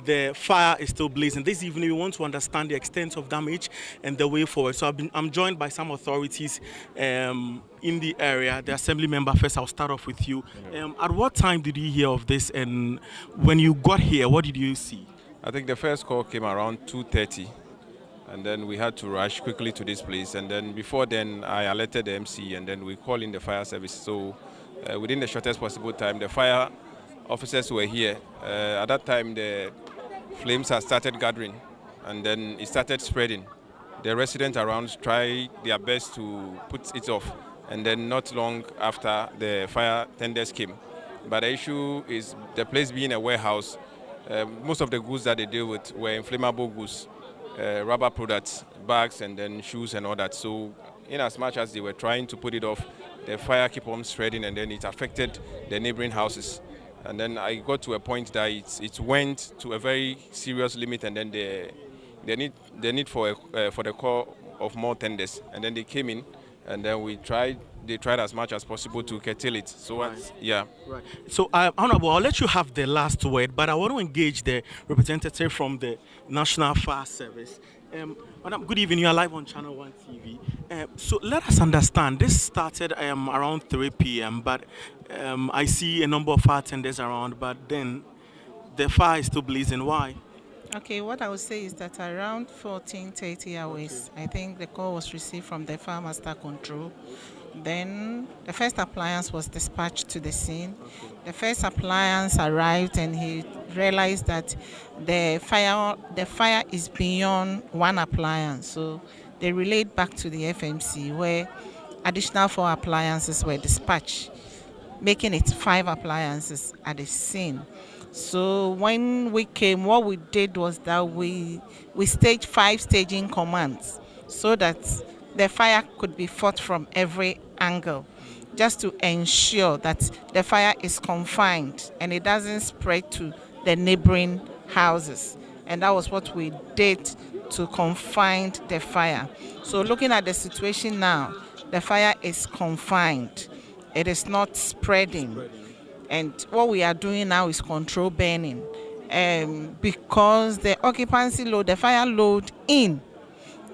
the fire is still blazing. This evening, we want to understand the extent of damage and the way forward. So I'm joined by some authorities in the area. The assembly member, first, I'll start off with you. At what time did you hear of this? And when you got here, what did you see? I think the first call came around 2:30, and then we had to rush quickly to this place. And then before then, I alerted the MC, and then we called in the fire service. So within the shortest possible time, the fire officers were here. At that time, the flames had started gathering, and then it started spreading. The residents around tried their best to put it off, and then not long after, the fire tenders came. But the issue is the place being a warehouse. Most of the goods that they deal with were inflammable goods, rubber products, bags, and then shoes and all that. So in as much as they were trying to put it off, the fire kept on spreading, and then it affected the neighboring houses. And then I got to a point that it went to a very serious limit, and then the need for the call of more tenders. And then they came in, and then they tried as much as possible to curtail it. So, yeah. Right. So, Honorable, I'll let you have the last word, but I want to engage the representative from the National Fire Service. Madam, good evening. You are live on ChannelOne TV. So let us understand. This started around 3 p.m., but I see a number of fire tenders around, but then the fire is still blazing. Why? Okay, what I would say is that around 14:30 hours, I think the call was received from the Fire Master Control. Then the first appliance was dispatched to the scene. The first appliance arrived, and he realized that the fire is beyond one appliance. So they relayed back to the FMC, where additional 4 appliances were dispatched, making it 5 appliances at the scene. So when we came, what we did was that we staged 5 staging commands so that the fire could be fought from every angle, just to ensure that the fire is confined and it doesn't spread to the neighboring houses. And that was what we did to confine the fire. So looking at the situation now, the fire is confined. It is not spreading. And what we are doing now is control burning. Because the occupancy load, the fire load in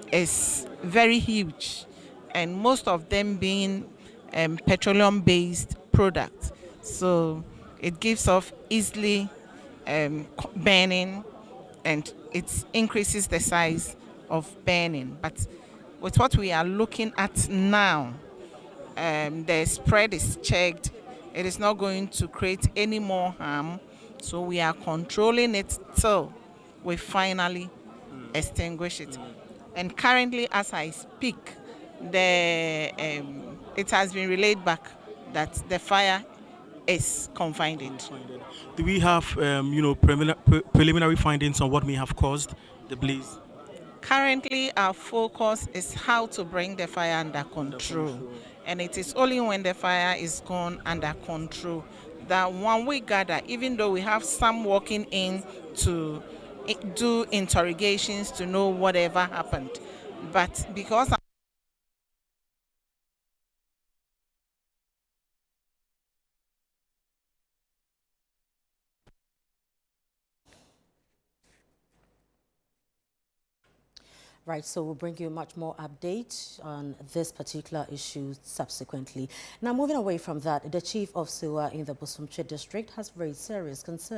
is very huge, and most of them being petroleum-based products. So it gives off easily burning, and it increases the size of burning. But with what we are looking at now, the spread is checked. It is not going to create any more harm. So we are controlling it till we finally extinguish it. And currently, as I speak, it has been relayed back that the fire is confined. Do we have preliminary findings on what may have caused the blaze? Currently, our focus is how to bring the fire under control. And it is only when the fire is gone under control that when we gather, even though we have some walking in to do interrogations to know whatever happened, but because Right, so we'll bring you much more update on this particular issue subsequently. Now, moving away from that, the chief of Sewa in the Bosomtwe district has raised serious concerns